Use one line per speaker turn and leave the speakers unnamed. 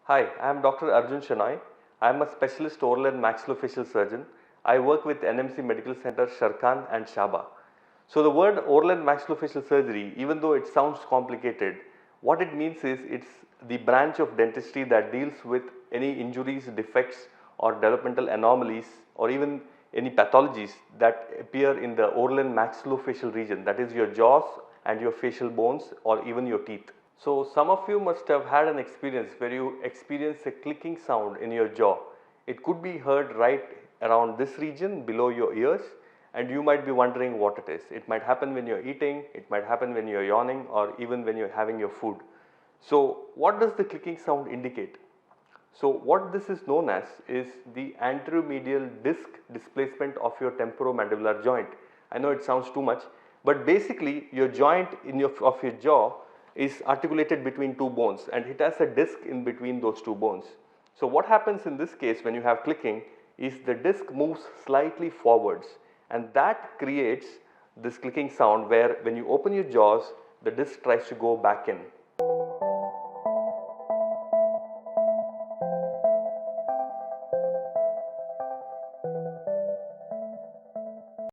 Hi, I am Dr. Arjun. I am a specialist oral and maxillofacial surgeon. I work with NMC Medical Center, Sharjah and Shaba. So the word oral and maxillofacial surgery, even though it sounds complicated, what it means is it's the branch of dentistry that deals with any injuries, defects or developmental anomalies or even any pathologies that appear in the oral and maxillofacial region, that is your jaws and your facial bones or even your teeth. So some of you must have had an experience where you experience a clicking sound in your jaw. It could be heard right around this region below your ears, and you might be wondering what it is. It might happen when you're eating, it might happen when you're yawning or even when you're having your food. So what does the clicking sound indicate? So what this is known as is the anteromedial disc displacement of your temporomandibular joint. I know it sounds too much, but basically your joint of your jaw is articulated between two bones and it has a disc in between those two bones. So what happens in this case when you have clicking is the disc moves slightly forwards and that creates this clicking sound where when you open your jaws the disc tries to go back in.